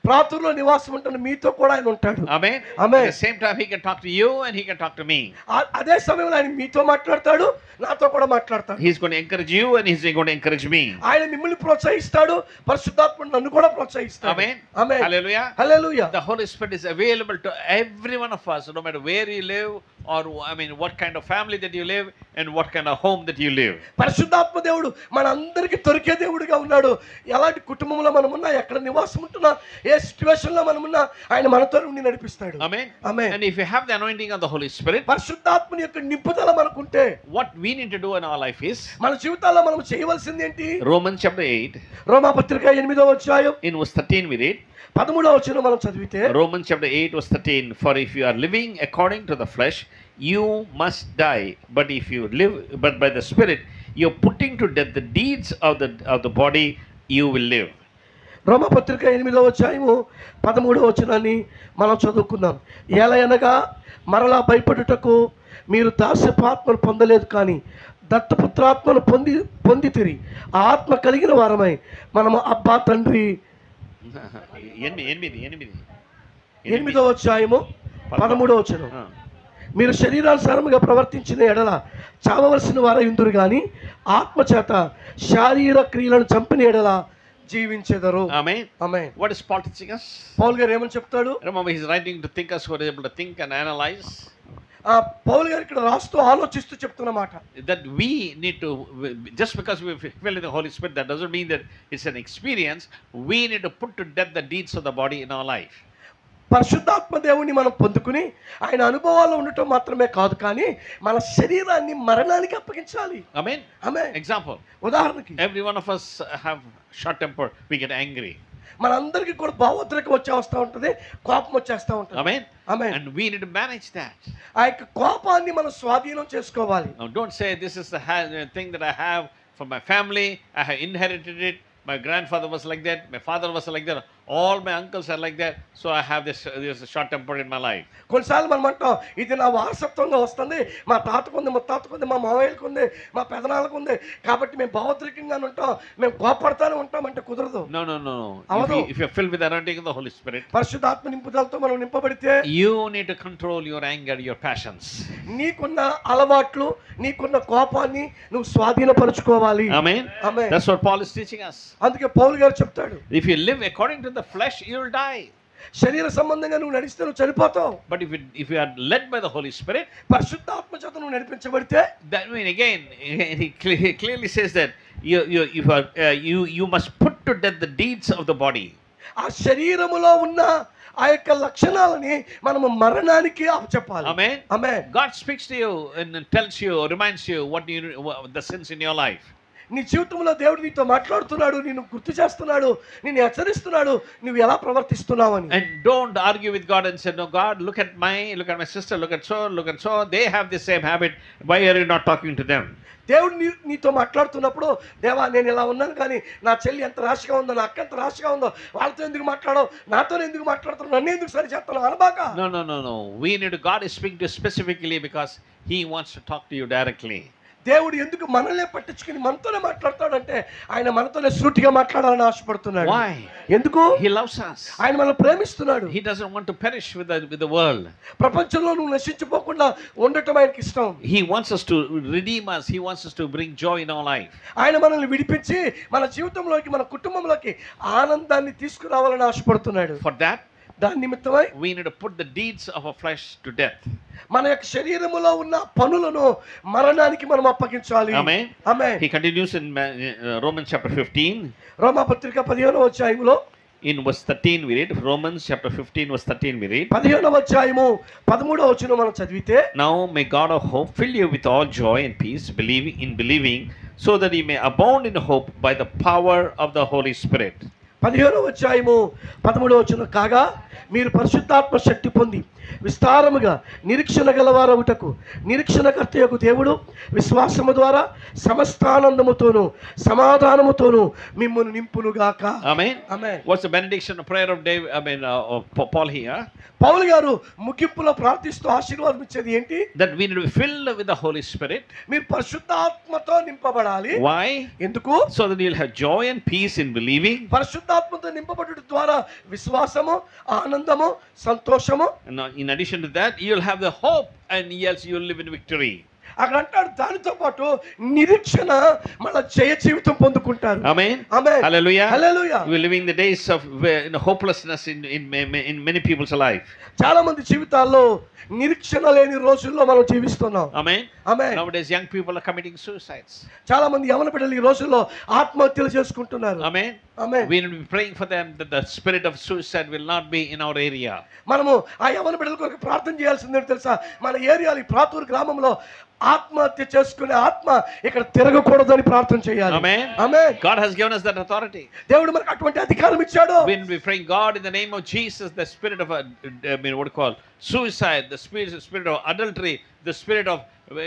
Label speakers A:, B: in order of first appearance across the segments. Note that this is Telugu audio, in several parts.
A: ప్రాతుల్లో నివాసం ఉంటున్న మీతో కూడా ఆయన ఉంటాడు.
B: Amen.
A: Amen.
B: At the same time, he can talk to you and he can talk to me.
A: అదే సమయంలో ఆయన మీతో మాట్లాడతాడు, నాతో కూడా మాట్లాడతాడు.
B: He's going to encourage you and he's going to encourage me.
A: ఆయన మిమ్మల్ని ప్రోత్సహిస్తాడు, పరిశుద్ధాత్ముడు నన్ను కూడా ప్రోత్సహిస్తాడు.
B: Amen.
A: Amen.
B: Hallelujah.
A: Hallelujah.
B: The Holy Spirit is available to every one of us, no matter where you live, or what kind of family that you live and what kind of home that you live.
A: పరిశుద్ధాత్మ దేవుడు మనందరికీ దొరికే దేవుడిగా ఉన్నాడు. ఎలాంటి కుటుంబంలో మనం ఉన్నా, ఎక్కడ నివాసం ఉంటున్నా, ఏ సిచ్యువేషన్ లో మనం ఉన్నా, ఆయన మనతో ఉండి నడిపిస్తాడు.
B: Amen.
A: Amen.
B: And if you have the anointing of the Holy Spirit,
A: పరిశుద్ధాత్మని యొక్క నింపుదల మనకుంటే
B: what we need to do in our life is
A: మన జీవితాల్లో మనం చేయవలసింది ఏంటి?
B: Romans chapter 8,
A: రోమాపత్రిక 8వ అధ్యాయం
B: in verse 13 we read.
A: 13వ వచనం మనం చదివితే,
B: Romans chapter 8 verse 13, for if you are living according to the flesh, you must die. But if you live but by the Spirit, you're putting to death the deeds of the body, you will live.
A: రోమాపత్రిక 8వ అధ్యాయము 13వ వచనాన్ని మనం చదువుకుందాం. ఏలయనగా మరలా భయపడుటకు మీరు దాస్యపాత్మను పొందలేదు, కానీ దత్తపుత్రాత్మను పొందితిరి. ఆ ఆత్మ కలిగిన వారమై మనము అబ్బా తండ్రి. 8వ అధ్యాయము 13వ వచనం. మీరు శరీరానుసారముగా ప్రవర్తించిన ఎడల చావవలసిన వారై ఉందురు, కానీ ఆత్మచేత శారీర క్రియలను చంపిన ఎడల జీవించెదరు.
B: Amen.
A: Amen.
B: What is Paul teaching us?
A: పౌలు గారు ఏమని చెప్తాడు?
B: Remember, he's writing to thinkers who are able to think and analyze.
A: పౌలు గారు ఇక్కడ రాస్తూ ఆలోచిస్తూ చెప్తున్న మాట,
B: That we need to, just because we feel in the Holy Spirit, that doesn't mean that it's an experience. We need to put to death the deeds of the body in our life.
A: పరిశుద్ధాత్మ దేవుని మనం పొందుకుని ఆయన అనుభవాల్లో ఉండటం మాత్రమే కాదు, కానీ మన శరీరాన్ని మరణానికి అప్పగించాలి.
B: Amen.
A: ఆమేన్.
B: Example.
A: ఉదాహరణకి
B: Every one of us have short temper. We get angry.
A: మనందరికీ కూడా భావోద్రేకం వస్తూ ఉంటుంది, కోపం వచ్చేస్తూ ఉంటుంది.
B: Amen.
A: Amen.
B: And we need to manage that.
A: ఆ యొక్క కోపాన్ని మనం స్వాధీనం చేసుకోవాలి.
B: Now, don't say this is the thing that I have from my family. I have inherited it. My grandfather was like that. My father was like that. All my uncles are like that. So I have this short temper in my life.
A: కొన్నిసార్లు మనం అంటాం, ఇది నా వారసత్వంగా వస్తుంది, మా తాతకు ఉంది, మా తాతకు ఉంది, మా మావయ్యకు ఉంది, మా పెదనాలకు ఉంది, కాబట్టి మేము భావోద్రేకంగా ఉంటాం, మేము కోపడతానే ఉంటాం అంటే కుదరదు.
B: No. If you're filled with the anointing of the Holy Spirit,
A: పరిశుద్ధాత్మ నింపుదలతో మనం నింపబడితే
B: you need to control your anger, your passions.
A: నీకున్న అలవాట్లు, నీకున్న కోపాన్ని నువ్వు స్వాధీనపరచుకోవాలి.
B: Amen.
A: Amen.
B: That's what Paul is teaching us.
A: అందుకే పౌలు గారు చెప్తాడు,
B: If you live according to the flesh, you will die.
A: శరీర సంబంధంగా నువ్వు నడిస్తే నువ్వు చనిపోతావు.
B: But if you are led by the Holy Spirit,
A: పరిశుద్ధాత్మ చేత నువ్వు నడిపించబడితే,
B: that means again he clearly says that you must put to death the deeds of the body.
A: ఆ శరీరములో ఉన్న ఆ యొక్క లక్షణాలని మనము మరణానికి అప్పచెప్పాలి.
B: Amen.
A: Amen.
B: God speaks to you and tells you, reminds you the sins in your life.
A: నీ జీవితంలో దేవుడు నీతో మాట్లాడుతున్నాడు, నిన్ను గుర్తు చేస్తున్నాడు, నిన్ను హెచ్చరిస్తున్నాడు, నువ్వు ఎలా ప్రవర్తిస్తున్నావని.
B: And don't argue with God and say, no, God, look at my sister, look at so, they have the same habit. Why are you not talking to them?
A: దేవుడు నీతో మాట్లాడుతున్నప్పుడు, దేవా నేను ఇలా ఉన్నాను, కానీ నా చెల్లి ఎంత రాశిగా ఉందో, నా అక్క ఎంత రాశిగా ఉందో, వాళ్ళతో ఎందుకు మాట్లాడవు, నాతో ఎందుకు మాట్లాడుతున్నావు, నన్ను ఎందుకు సరి చేస్తున్నావు అనబాక.
B: No. God is speaking to you specifically because He wants to talk to you directly.
A: దేవుడు ఎందుకు మనల్ని పట్టించుకుని మనతోనే మాట్లాడతాడంటే, ఆయన మనతోనే సూటిగా మాట్లాడాలని ఆశపడుతున్నాడు.
B: Why?
A: ఎందుకు?
B: He loves us.
A: ఆయన మనల్ని ప్రేమిస్తున్నాడు.
B: He doesn't want to perish with the world.
A: ప్రపంచంలో నువ్వు నశించిపోకుండా ఉండటం ఆయనకి ఇష్టం.
B: He wants us to redeem us. He wants us to bring joy in our life.
A: ఆయన మనల్ని విడిపించి మన జీవితంలోకి, మన కుటుంబంలోకి ఆనందాన్ని తీసుకురావాలని ఆశపడుతున్నాడు.
B: For that,
A: దాని నిమిత్తమై
B: we need to put the deeds of our flesh to death.
A: మన యొక్క శరీరములో ఉన్న పనులను మరణానికి మనం అప్పగించాలి.
B: Amen.
A: Amen.
B: He continues in Romans chapter 15.
A: రోమాపత్రిక 15వ అధ్యాయములో
B: In verse 13 we read. Romans chapter 15 verse 13 we read.
A: 15వ అధ్యాయము 13వ వచనం మనం చదివితే,
B: Now may God of hope fill you with all joy and peace, believing, so that ye may abound in hope by the power of the Holy Spirit.
A: 15వ అధ్యాయము 13వ వచనం, కాగా మీరు పరిశుద్ధాత్మ శక్తి పొంది విస్తారముగా నిరీక్షణ గలవారవుటకు నిరీక్షణకర్త యొక్క దేవుడు విశ్వాసము ద్వారా సమస్త ఆనందముతోను సమాధానముతోను మిమ్మును నింపునుగాక.
B: Amen.
A: Amen.
B: What's the benediction of prayer of David? Paul here.
A: పౌలు గారు ముగింపులో ప్రార్థిస్తూ ఆశీర్వాదం ఇచ్చేది ఏంటి?
B: That we need to be filled with the Holy Spirit.
A: మీరు పరిశుద్ధాత్మతో నింపబడాలి.
B: Why?
A: ఎందుకు?
B: So that you'll have joy and peace in believing.
A: పరిశుద్ధాత్మతో నింపబడుట ద్వారా విశ్వాసము, ఆనందము, సంతోషము.
B: And in addition to that, you'll have the hope, and yes, you'll live in victory.
A: అక్కడ అంటాడు దానితో పాటు నిరీక్షణ మళ్ళా జయ జీవితం పొందుకుంటారు.
B: Amen.
A: Amen.
B: Hallelujah.
A: Hallelujah.
B: We're living the days of hopelessness in many people's life.
A: చాలా మంది జీవితాల్లో నిరీక్షణ లేని రోజుల్లో మనం జీవిస్తున్నాం.
B: Amen.
A: Amen.
B: Nowadays, young people are committing suicides.
A: చాలా మంది యవన బిడ్డలు ఈ రోజుల్లో ఆత్మహత్యలు చేసుకుంటున్నారు.
B: Amen.
A: Amen.
B: We need to be praying for them that the spirit of suicide will not be in our area.
A: మనము ఆ యవన బిడ్డల కొరకు ప్రార్థన చేయాల్సిందే తెలుసా? మన ఏరియాలో ఈ ప్రాతూరు గ్రామంలో ఆత్మహత్య చేసుకునే ఆత్మ ఇక్కడ తిరగకూడదని ప్రార్థన చేయాలి.
B: Amen.
A: Amen.
B: God has given us that authority.
A: దేవుడు మనకు అటువంటి అధికారం ఇచ్చాడు.
B: We need to be praying, God, in the name of Jesus, the spirit of what you call suicide, the spirit of adultery, the spirit of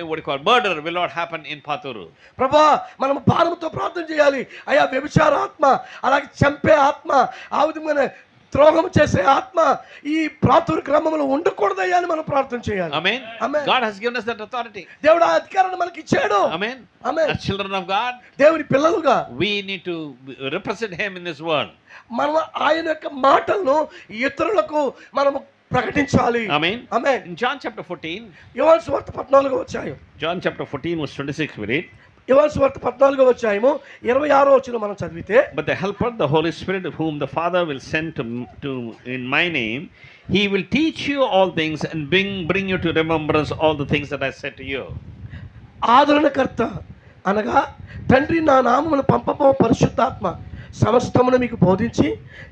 B: what you call murder will not happen in Paturu.
A: ప్రభా మనం భారముతో ప్రార్థన చేయాలి. అయా వ్యభిచార ఆత్మ, అలాగే చంపే ఆత్మ, ఆ విధమైన ద్రోహం చేసే ఆత్మ ఈ ప్రాతూరు గ్రామంలో ఉండకూడదయ్యా అని మనం ప్రార్థన చేయాలి.
B: Amen.
A: Amen.
B: God has given us that authority.
A: దేవుడు ఆ అధికారాన్ని మనకి ఇచ్చాడు.
B: Amen.
A: Amen.
B: As children of God,
A: దేవుని పిల్లలుగా
B: we need to represent Him in this world.
A: మనం ఆయన యొక్క మాటలను ఇతరులకు మనము ప్రకటించాలి.
B: Amen.
A: Amen.
B: In John chapter 14,
A: యోహాను సువార్త 14వ అధ్యాయం.
B: John chapter 14 verse 26 we read,
A: యోహాను సువార్త 14వ అధ్యాయము 26వ వచనం మనం చదివితే,
B: but the helper, the Holy Spirit, whom the Father will send to in my name, He will teach you all things and bring you to remembrance all the things that I said to you.
A: ఆదరణకర్త అనగా తండ్రి నా నామమును పంపబో పరిశుద్ధాత్మ సమస్తమును మీకు బోధించి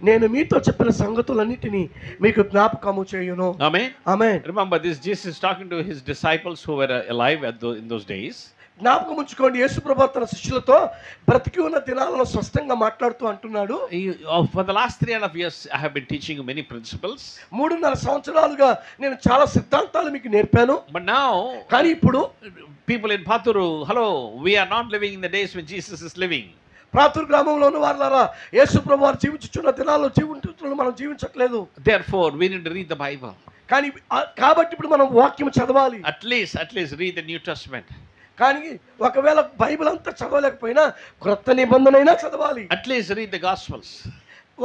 A: నేను మీతో చెప్పిన సంగతులన్నిటినీ మీకు జ్ఞాపకము చేయును.
B: Amen.
A: Amen.
B: Remember this, Jesus is talking to His disciples who were alive in those days.
A: జ్ఞాపకం ఉంచుకోండి, యేసుప్రభు తన శిష్యులతో బ్రతికి ఉన్న దినాలలో స్పష్టంగా మాట్లాడుతూ అంటున్నాడు,
B: For the last 3.5 years, I have been teaching you many principles.
A: 3.5 సంవత్సరాలుగా నేను చాలా సిద్ధాంతాలు మీకు నేర్పాను.
B: But now,
A: కానీ ఇప్పుడు
B: people in Paturu, hello, we are not living in the days when Jesus is living.
A: Prathuru గ్రామంలో ఉన్న వారులారా, యేసుప్రభు వారు జీవించుచున్న దినాల్లో మనం జీవించట్లేదు.
B: Therefore, we need to read the Bible.
A: కానీ కాబట్టి ఇప్పుడు మనం వాక్యం చదవాలి.
B: At least read the New Testament.
A: కానీ ఒకవేళ బైబిల్ అంతా చదవలేకపోయినా క్రొత్త నిబంధన అయినా చదవాలి.
B: At least read the Gospels.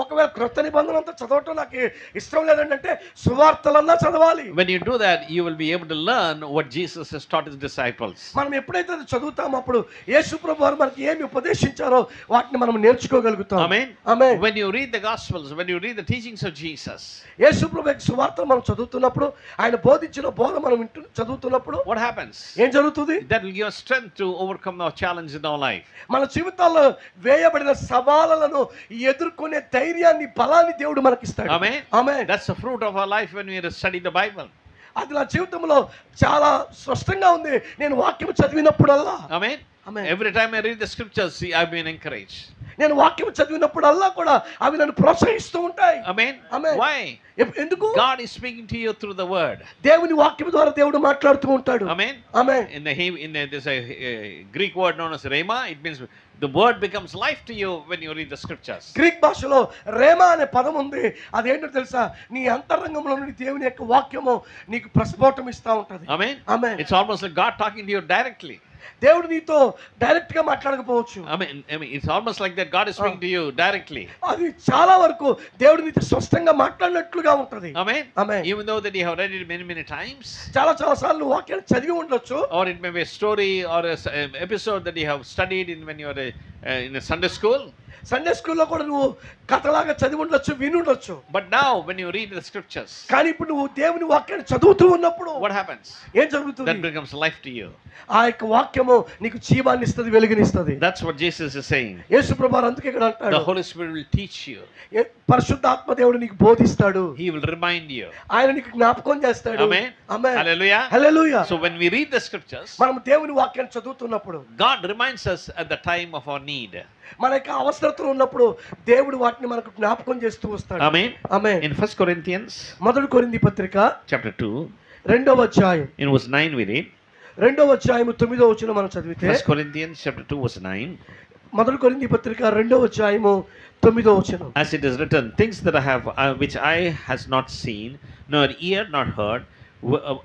A: ఒకవేళ క్రొత్త నిబంధన అంతా చదవటం నాకు ఇష్టం లేదంటే సువార్తలన్నా చదవాలి.
B: When you do that, you will be able to learn what Jesus has taught His disciples.
A: మనం ఎప్పుడైతే అది చదువుతామో అప్పుడు యేసుప్రభు వారు మనకి ఏమి ఉపదేశించారో వాటిని మనం నేర్చుకోగలుగుతాం.
B: Amen.
A: Amen.
B: When you read the Gospels, when you read the teachings of Jesus,
A: యేసుప్రభు యొక్క సువార్తలు మనం చదువుతున్నప్పుడు, ఆయన బోధించిన బోధ మనం చదువుతున్నప్పుడు
B: what happens?
A: ఏం జరుగుతుంది?
B: That will give us strength to overcome our challenge in our life.
A: మన జీవితాల్లో వేయబడిన సవాళ్ళను ఎదుర్కొనే ధైర్యాన్ని, బలాన్ని దేవుడు మనకిస్తాడు.
B: Amen.
A: Amen.
B: That's the fruit of our life when we study the Bible.
A: అది నా జీవితంలో చాలా స్పష్టంగా ఉంది. నేను వాక్యం చదివినప్పుడల్లా,
B: Amen.
A: Amen,
B: Every time I read the scriptures, see, I've been encouraged.
A: నేను వాక్యం చదివినప్పుడల్లా కూడా అవి నన్ను ప్రోత్సహిస్తూ ఉంటాయి.
B: Amen.
A: Amen.
B: Why?
A: ఎందుకు?
B: God is speaking to you through the word.
A: దేవుని వాక్యం ద్వారా దేవుడు మాట్లాడుతూ ఉంటాడు.
B: Amen.
A: Amen.
B: There's a Greek word known as rhema. It means the word becomes life to you when you read the scriptures.
A: Greek భాషలో రేమా అనే పదం ఉంది. అదేంటో తెలుసా? నీ అంతరంగంలో నుండి దేవుని యొక్క వాక్యము నీకు ప్రస్ఫోటం ఇస్తా ఉంటది.
B: Amen.
A: Amen.
B: It's almost like God talking to you directly.
A: దేవుడు నీతో డైరెక్ట్ గా మాట్లాడకపోవచ్చు.
B: I mean, it's almost like that God is speaking to you directly.
A: అది చాలా వరకు దేవుడు నీతో స్పష్టంగా మాట్లాడినట్లుగా ఉంటది.
B: Amen.
A: Amen.
B: Even though that you have read it many times.
A: చాలా సార్లు వాక్యాన్ని చదివి ఉండొచ్చు.
B: Or it may be a story or an episode that you have studied when you are in a Sunday school.
A: Sunday స్కూల్లో కూడా నువ్వు కథలాగా చదివి ఉండొచ్చు, విని ఉండొచ్చు.
B: But now when you read the scriptures,
A: కానీ ఇప్పుడు నువ్వు దేవుని వాక్యాన్ని చదువుతూ ఉన్నప్పుడు
B: what happens?
A: ఏం జరుగుతుంది?
B: That becomes life to you.
A: ఆ యొక్క వాక్యము నీకు జీవాన్ని ఇస్తుంది, వెలుగునిస్తుంది.
B: That's what Jesus is saying.
A: యేసు ప్రభువు అందుకే ఇక్కడ అంటాడు,
B: The Holy Spirit will teach you.
A: పరిశుద్ధాత్మ దేవుడు నీకు బోధిస్తాడు.
B: He will remind you.
A: ఆయన నీకు జ్ఞాపకం చేస్తాడు.
B: Amen.
A: Amen.
B: Hallelujah.
A: Hallelujah.
B: So when we read the scriptures,
A: మనం దేవుని వాక్యాన్ని చదువుతున్నప్పుడు
B: God reminds us at the time of our need.
A: మన యొక్క అవసరతలు ఉన్నప్పుడు దేవుడు వాటిని మనకు జ్ఞాపకం చేస్తూ వస్తాడు.
B: Amen.
A: ఆమేన్.
B: In 1 Corinthians
A: మొదటి కొరింథీ పత్రిక
B: chapter 2,
A: 2వ అధ్యాయం
B: in verse 9 we read.
A: 2వ అధ్యాయం 9వ వచనం మనం చదివితే
B: 1 Corinthians chapter 2 verse 9.
A: మొదటి కొరింథీ పత్రిక 2వ అధ్యాయము 9వ వచనం.
B: As it is written, things that I have, which I has not seen, nor ear not heard,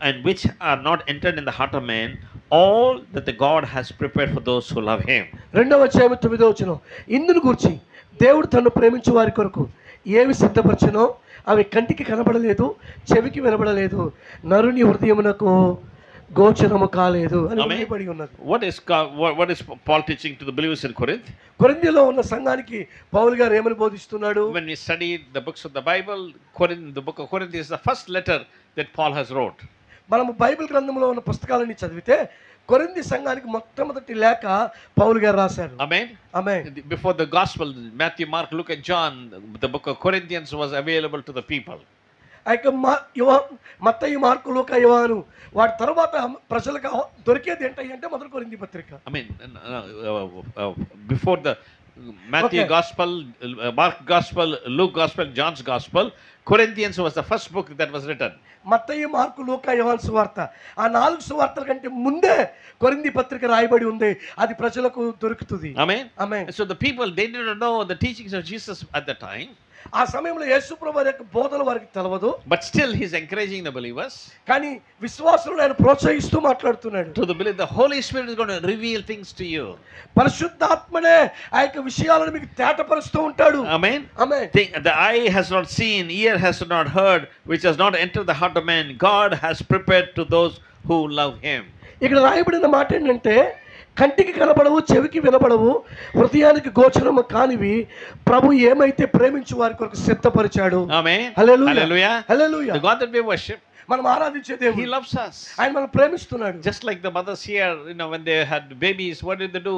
B: and which are not entered in the heart of man, all that the God has prepared for those who love Him.
A: 2వ అధ్యాయం 9వ వచనం. ఇందును గూర్చి దేవుడు తన్ను ప్రేమించు వారి కొరకు ఏవి సిద్ధపరచనో అవి కంటికి కనబడలేదు, చెవికి వినబడలేదు, నరుని హృదయమునకు గోచరము కాలేదు అని
B: Amen.
A: రాయబడి ఉన్నది.
B: What is Paul teaching to the believers in Corinth?
A: కొరింథీలో ఉన్న సంఘానికి పౌలు గారు ఏమని బోధిస్తున్నాడు?
B: When we study the books of the Bible, the book of Corinth is the first letter that Paul has wrote.
A: మనము బైబిల్ గ్రంథంలో ఉన్న పుస్తకాలని చదివితే కొరింథీ సంఘానికి మొట్టమొదటి లేఖ పౌలు గారు రాశారు.
B: Amen.
A: Amen.
B: Before the gospel, Matthew, Mark, Luke and John, the book of Corinthians was available to the people.
A: ఆ యొక్క మత్తయి, మార్కు, లూకా, యోహాను వాటి తర్వాత ప్రజలకు దొరికేది ఏంటంటే మొదటి కొరింథీ పత్రిక.
B: I mean, before the Matthew
A: Okay.
B: gospel, Mark gospel, Luke gospel, John's gospel, Corinthians was the first book that was written.
A: Mattayi, mark, లూకా, యోహాను సువార్త ఆ 4 సువార్తల కంటే ముందే కొరింథీ పత్రిక రాయబడి ఉంది. అది ప్రజలకు దొరుకుతుంది.
B: Amen.
A: Amen.
B: So the people, they didn't know the teachings of Jesus at the time,
A: ఆ సమయంలో యేసు ప్రభువు యొక్క బోధన వారికి తెలవదు.
B: but still he's encouraging the believers.
A: కానీ విశ్వాసులను ఆయన ప్రోత్సహిస్తూ మాట్లాడుతున్నాడు.
B: To the believer, the Holy Spirit is going to reveal things to you.
A: పరిశుద్ధాత్మనే ఆ యొక్క విషయాలను మీకు తేటపరుస్తూ ఉంటాడు.
B: Amen.
A: Amen.
B: The eye has not seen, ear has not heard, which has not entered the heart of man. God has prepared to those who love Him.
A: ఇక్కడ రాయబడిన మాట ఏంటంటే కంటికి కనబడవు, చెవికి వినబడవు, హృదయానికి గోచరము కానివి ప్రభు ఏమైతే ప్రేమించు వారి కొరకు సిద్ధపరిచాడు.
B: Amen.
A: Hallelujah.
B: Hallelujah.
A: Hallelujah.
B: The God that we worship,
A: మనం ఆరాధించే
B: He
A: దేవుడు
B: loves us.
A: ఆయన మనం ప్రేమిస్తున్నాడు.
B: Just like the mothers here, when they had babies, what did they do?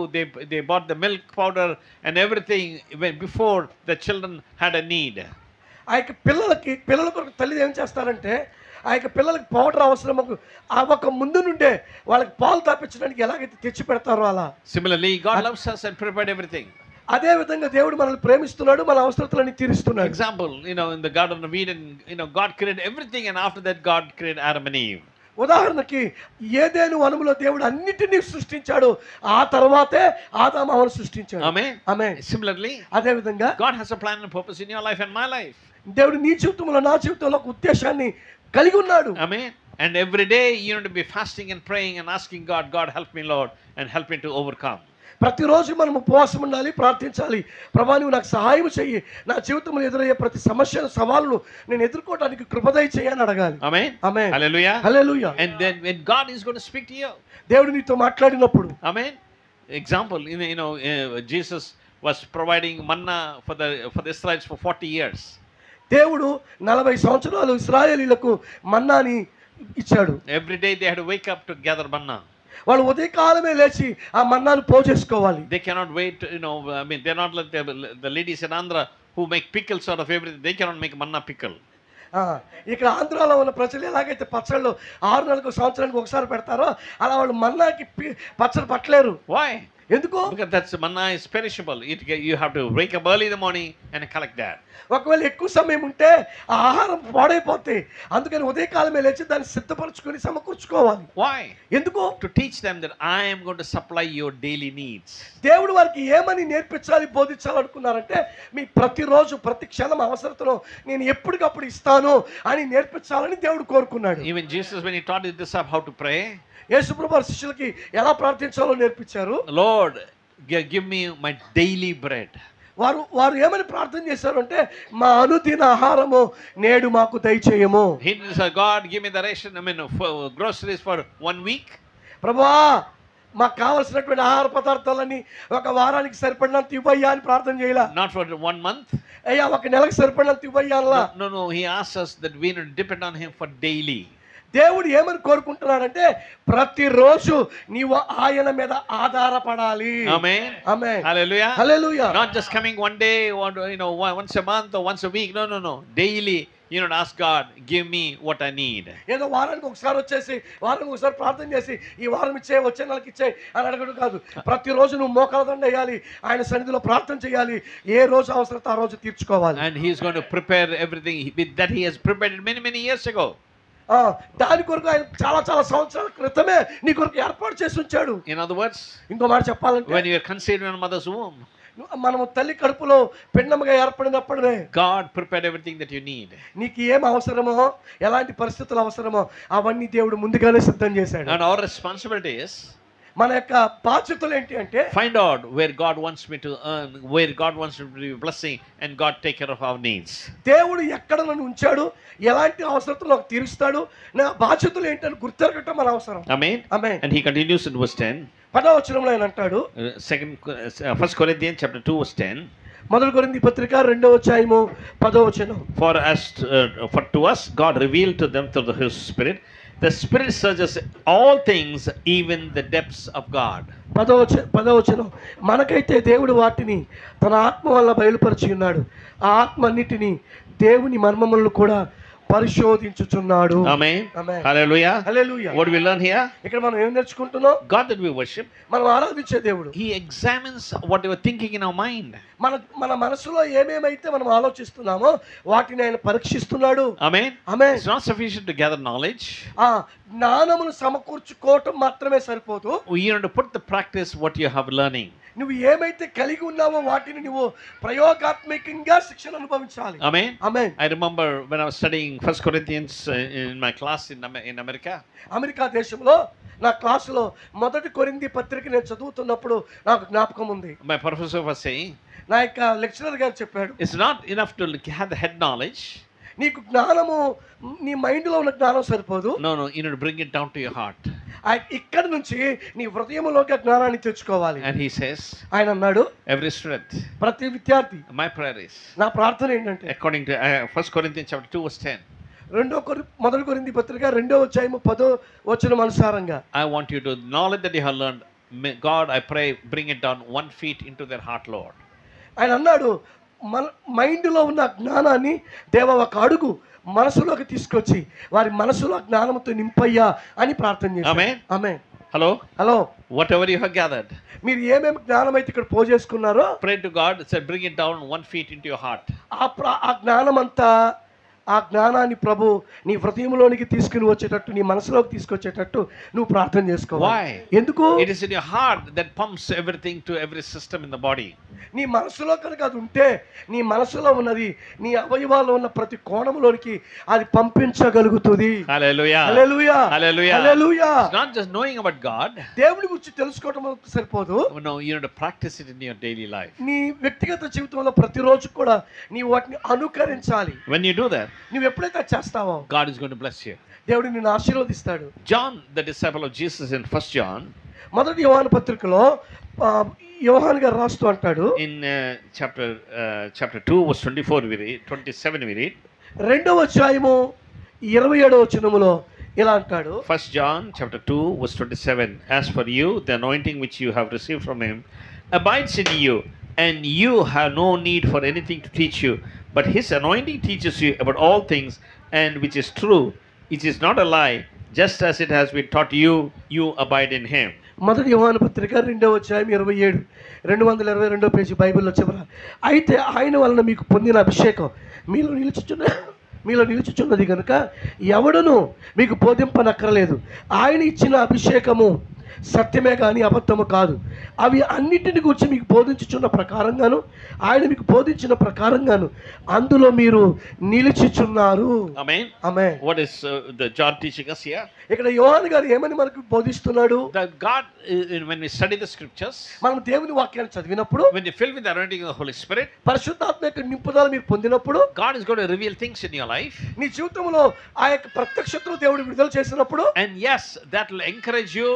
B: They bought the milk powder and everything when before the children had a need.
A: ఆ యొక్క పిల్లల కొరకు తల్లి ఏం చేస్తారంటే ఆ యొక్క పిల్లలకి పౌడర్ అవసరం ఆ ఒక ముందు నుండే వాళ్ళకి పాలు తాపించడానికి ఎలాగైతే తెచ్చి పెడతారో అలా.
B: Similarly, God loves us and prepared everything.
A: అదే విధంగా దేవుడు మనల్ని ప్రేమిస్తున్నాడు, మన అవసరతలను తీరుస్తున్నాడు.
B: Example, in the Garden of Eden, God created everything, and after that, God created Adam and Eve.
A: ఉదాహరణకి ఏదేను వనములో దేవుడు అన్నిటినీ సృష్టించాడు, ఆ తర్వాతే ఆదాము హవ్వను సృష్టించాడు.
B: Amen.
A: ఆమేన్.
B: Similarly,
A: అదే విధంగా
B: God has a plan and purpose in your life and my life.
A: దేవుడు నీ జీవితంలో నా జీవితంలో ఒక ఉద్దేశాన్ని కలిగి ఉన్నాడు.
B: Amen. And every day you need to be fasting and praying and asking God, God help me, Lord, and help me to overcome.
A: ప్రతిరోజు మనం ఉపవాసం ఉండాలి, ప్రార్థించాలి. ప్రభా నువ్వు నాకు సహాయం చెయ్యి, నా జీవితంలో ఎదురయ్యే ప్రతి సమస్యను సవాలును నేను ఎదుర్కోవడానికి కృపదయ చేయని అడగాలి.
B: Amen.
A: Amen.
B: Hallelujah.
A: Hallelujah.
B: And then when God is going to speak to you,
A: దేవుడు నీతో మాట్లాడినప్పుడు
B: Amen. Example, Jesus was providing manna for the Israelites for 40 years.
A: దేవుడు 40 సంవత్సరాలు ఇశ్రాయేలీయులకు మన్నాని ఇచ్చాడు.
B: Every day they had to wake up to gather manna.
A: వాళ్ళు ఉదయకాలమే లేచి ఆ మన్నాను పోజేసుకోవాలి.
B: They cannot wait, they're not like the ladies in Andhra who make pickles out of everything. They cannot make manna pickle.
A: ఇక్కడ ఆంధ్రాలో ఉన్న ప్రజలు ఎలాగైతే పచ్చళ్ళు 6 నెలలకు సంవత్సరానికి ఒకసారి పెడతారో అలా వాళ్ళు మన్నాకి పచ్చడి పట్టలేరు.
B: Why?
A: ఎందుకు?
B: Because that's manna is perishable. You have to wake up early in the morning and collect that.
A: ఒకవేళ ఎక్కువ సమయం ఉంటే ఆ ఆహారం పాడైపోతే అందుకని ఉదయకాలమే లేచి దాన్ని సిద్ధపరచుకొని సమకూర్చుకోవాలి.
B: Why?
A: ఎందుకు?
B: To teach them that I am going to supply your daily needs.
A: దేవుడు వారికి ఏమని నేర్పించాలి, బోధించాలనుకున్నారంటే మీ ప్రతిరోజు ప్రతి క్షణం అవసరతను నేను ఎప్పటికప్పుడు ఇస్తాను అని నేర్పించాలని దేవుడు కోరుకున్నాడు.
B: Even Jesus, when he taught his disciples how to pray,
A: యేసుప్రభు వారి శిష్యులకి ఎలా ప్రార్థించాలో నేర్పించారు.
B: Lord, give me my daily bread.
A: వారు ఏమని ప్రార్థన చేశారు అంటే మా అనుదిన ఆహారము నేడు మాకు దయచేయము.
B: He said, God, give me the ration, groceries for 1 week.
A: ప్రభువా మాకు కావాల్సినటువంటి ఆహార పదార్థాలన్నీ ఒక వారానికి సరిపడినంత ఇవ్వయ్యా అని ప్రార్థన చేయాల.
B: Not for 1 month.
A: అయ్యా ఒక నెలకు సరిపడినంత ఇవ్వయ్యా.
B: No, he asks us that we need to depend on him for daily.
A: దేవుడు ఏమని కోరుకుంటున్నాడంటే ప్రతిరోజు నీవు ఆయన మీద ఆధారపడాలి.
B: Amen.
A: Amen.
B: Hallelujah.
A: Hallelujah.
B: Not just coming one day or once a month or once a week. No. Daily, ask God, give me what I need.
A: ఏదో వారానికి ఒకసారి వచ్చేసి వారానికి ఒకసారి ప్రార్థన చేసి ఈ వారం ఇచ్చే వచ్చే నెలకి ఇచ్చే అని అడగడం కాదు. ప్రతిరోజు నువ్వు మోకాళ్ళదండ వేయాలి, ఆయన సన్నిధిలో ప్రార్థన చేయాలి, ఏ రోజు అవసరత ఆ రోజు తీర్చుకోవాలి.
B: And He is going to prepare everything that He has prepared many years ago.
A: దాని కొరకు ఆయన చాలా చాలా సంవత్సరాల క్రితమే నీ కొరకు ఏర్పాటు చేసి ఉంచాడు.
B: In other words,
A: ఇంకో మాట చెప్పాలంటే
B: when you are conceived in a mother's womb,
A: మనము తల్లి కడుపులో పిండముగా ఏర్పడినప్పుడే
B: God prepared everything that you need.
A: నీకు ఏం అవసరమో ఎలాంటి పరిస్థితులు అవసరమో అవన్నీ దేవుడు ముందుగానే సిద్ధం చేశాడు.
B: And our responsibility is
A: మన యొక్క బాధ్యతలు ఏంటి అంటే
B: find out where God wants me to earn, where God wants me to be a blessing, and God take care of our needs.
A: దేవుడు ఎక్కడ నన్ను ఉంచాడు, ఎలాంటి అవసరతలు నాకు తీరుస్తాడు, నా బాధ్యతలు ఏంటని గుర్తెరగటం మన అవసరం.
B: Amen.
A: Amen.
B: And he continues in verse 10.
A: 10వ వచనంలో ఆయన అంటాడు,
B: 1 Corinthians chapter 2 verse 10.
A: మొదటి కొరింథీ పత్రిక 2వ అధ్యాయము 10వ వచనం.
B: For to us God revealed to them through His Spirit. The Spirit searches all things, even the depths of God.
A: 10వ వచనం. మనకైతే దేవుడు వాటిని తన ఆత్మ వల్ల బయలుపరిచి ఉన్నాడు. ఆ ఆత్మ అన్నిటిని దేవుని మర్మములను కూడా పరిశోధించుచున్నాడు.
B: Amen.
A: Amen.
B: Hallelujah.
A: Hallelujah.
B: What do we learn here?
A: ఇక్కడ మనం ఏం నేర్చుకుంటున్నాం?
B: God that we worship,
A: మనం ఆరాధించే దేవుడు
B: He examines what we are thinking in our mind.
A: మన మనసులో ఏమేమైతే మనం ఆలోచిస్తున్నామో వాటిని ఆయన పరీక్షిస్తున్నాడు.
B: Amen.
A: Amen.
B: It's not sufficient to gather knowledge.
A: జ్ఞానమును సమకూర్చుకోవటం మాత్రమే సరిపోదు.
B: You have to put the practice what you have learning.
A: నువ్వు ఏమైతే కలిగి ఉన్నావో వాటిని నువ్వు ప్రయోగాత్మకంగా శిక్షణ అనుభవించాలి.
B: Amen.
A: Amen.
B: I remember when I was studying 1 Corinthians in my class in America.
A: America దేశంలో నా క్లాసులో మొదటి కొరింథీ పత్రిక నేను చదువుతున్నప్పుడు నాకు జ్ఞాపకం ఉంది.
B: My professor was saying,
A: నా యొక్క లెక్చరర్ గారు చెప్పాడు,
B: it's not enough to have the head knowledge.
A: నీకు జ్ఞానము నీ మైండ్లో ఉన్న జ్ఞానం సరిపోదు.
B: No, you need to bring it down to your heart.
A: ఇక్కడ నుంచి నీ హృదయంలోకి జ్ఞానాన్ని తెచ్చుకోవాలి.
B: And he says,
A: ఆయన అన్నాడు,
B: every student,
A: ప్రతి విద్యార్థి,
B: my prayer is,
A: నా ప్రార్థన ఏంటంటే
B: according to 1 Corinthians chapter 2 verse 10,
A: మొదటి కొరింథీ పత్రిక 2వ అధ్యాయము 10వ వచనం అనుసారంగా,
B: I want you to knowledge that you have learned, God, I pray, bring it down 1 feet into their heart, Lord.
A: ఆయన అన్నాడు, మన మైండ్లో ఉన్న జ్ఞానాన్ని దేవా ఒక అడుగు మనసులోకి తీసుకొచ్చి వారి మనసులో జ్ఞానంతో నింపయ్యా అని ప్రార్థన చేశాడు.
B: Amen.
A: Amen.
B: Hello whatever you have gathered,
A: మీరు ఏమేమి జ్ఞానం అయితే ఇక్కడ పోజేసుకున్నారో
B: pray to God, say bring it down 1 feet into your heart.
A: ఆ జ్ఞానం అంతా, ఆ జ్ఞానాన్ని ప్రభు నీ హృదయంలోనికి తీసుకుని వచ్చేటట్టు, నీ మనసులోకి తీసుకొచ్చేటట్టు నువ్వు ప్రార్థన చేసుకోవాలి.
B: Why?
A: ఎందుకు?
B: It is in your heart that pumps everything to every system in the body.
A: నీ మనసులో కనుక అది ఉంటే, నీ మనసులో ఉన్నది నీ అవయవాల్లో ఉన్న ప్రతి కోణంలోనికి అది పంపించగలుగుతుంది.
B: Hallelujah.
A: Hallelujah.
B: Hallelujah.
A: Hallelujah.
B: It's not just knowing about God.
A: దేవుని గురించి తెలుసుకోవడం సరిపోదు.
B: No, you have to practice it in your daily life.
A: నీ వ్యక్తిగత జీవితంలో ప్రతిరోజు కూడా నీవు వాటిని అనుకరించాలి.
B: When you do that,
A: నువ్వు ఎప్పుడైతే చేస్తావో
B: God is going to bless you.
A: దేవుడు నిన్ను ఆశీర్వదిస్తాడు.
B: John, the disciple of Jesus, in 1 John,
A: మొదటి యోహాను పత్రికలో యోహాను గారు రాస్తూ అంటాడు,
B: in chapter 2 verse 24 we read, 27 we read,
A: 2వ అధ్యాయము 27వ వచనములో ఇలా అంటాడు,
B: 1 John chapter 2 verse 27, as for you, the anointing which you have received from him abides in you, and you have no need for anything to teach you, but his anointing teaches you about all things, and which is true, it is not a lie, just as it has been taught you, you abide in him.
A: మొదటి యోహాను పత్రిక 2వ అధ్యాయం 27, 222వ పేజీ బైబిల్లో చివర, అయితే ఆయన వలన మీకు పొందిన అభిషేకం మీలో నిలుచుచున్నది కనుక ఎవడును మీకు బోధింపనక్కరలేదు. ఆయన ఇచ్చిన అభిషేకము సత్యమే కానీ అబద్ధము కాదు. అవి అన్నిటిని గురించి మీకు బోధించుచున్న ప్రకారంగాను, ఆయన మీకు బోధించిన ప్రకారంగాను అందులో మీరు నిలిచిచున్నారు.
B: Amen.
A: Amen.
B: What is the John teaching us here?
A: ఇక్కడ యోహాను గారు ఏమని మనకు బోధిస్తున్నాడు?
B: That God, when we study the scriptures,
A: మనం దేవుని వాక్యాన్ని చదివినప్పుడు,
B: when you fill with the anointing of the Holy Spirit,
A: పరిశుద్ధాత్మ యొక్క నింపుదల మీరు పొందినప్పుడు,
B: God is going to reveal things in your life.
A: నీ జీవితంలో ఆ యొక్క ప్రత్యక్షతను దేవుడు విడుదల చేసినప్పుడు,
B: And yes, that will encourage you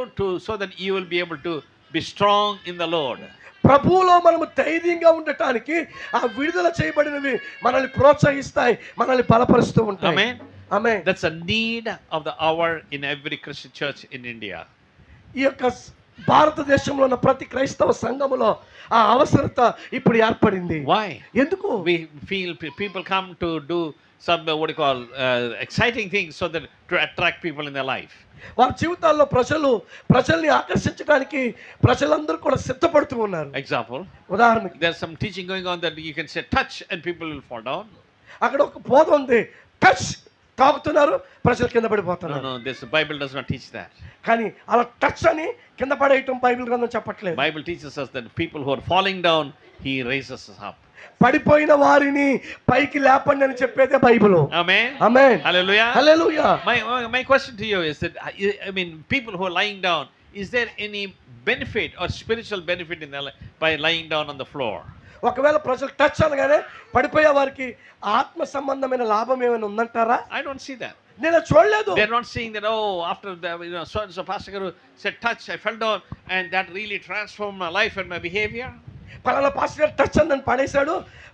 B: so that you will be able to be strong in the Lord.
A: ప్రభువులో మనము ధైర్యంగా ఉండటానికి ఆ విడుదల చేయబడినవి మనల్ని ప్రోత్సహిస్తాయి, మనల్ని బలపరుస్తూ ఉంటాయి.
B: Amen.
A: Amen.
B: That's a need of the hour in every Christian church in India.
A: ఈ యొక్క భారతదేశంలో ఉన్న ప్రతి క్రైస్తవ సంఘములో ఆ అవసరత ఇప్పుడు ఏర్పడింది.
B: Why?
A: ఎందుకు?
B: We feel people come to do some what you call exciting things so that to attract people in their life.
A: వారి జీవితాల్లో ప్రజల్ని ఆకర్షించడానికి ప్రజలందరూ కూడా సిద్ధపడుతూ ఉన్నారు.
B: Example,
A: ఉదాహరణకి
B: there's some teaching going on that you can say touch and people will fall down.
A: అక్కడ ఒక బోధ ఉంది, టచ్, తాకుతున్నారు, ప్రజలు కింద
B: No,
A: పడిపోతున్నారు.
B: no, this Bible does not teach that.
A: కానీ అలా టచ్ అని కింద పడేయటం బైబిల్ గ్రంథం చెప్పట్లేదు.
B: Bible teaches us that people who are falling down, He raises us up.
A: పడిపోయిన వారిని పైకి లేపండి అని చెప్పేదే Bible.
B: Amen.
A: Amen.
B: Hallelujah.
A: Hallelujah.
B: My question to you is that I mean, people who are lying down, is there any benefit or spiritual benefit in their life by lying down on the floor?
A: ఒకవేళ ప్రజలు టచ్ అనగానే పడిపోయే వారికి ఆత్మ సంబంధమైన లాభం ఏమైనా ఉందంటారా?
B: I don't see that.
A: నేను చూడలేదు.
B: They're not saying that, oh, after the so and so Pastor Guru said touch, I fell down, and that really transformed my life and my behavior.
A: పలానా పాస్టర్ గారు టచ్ అని నన్ను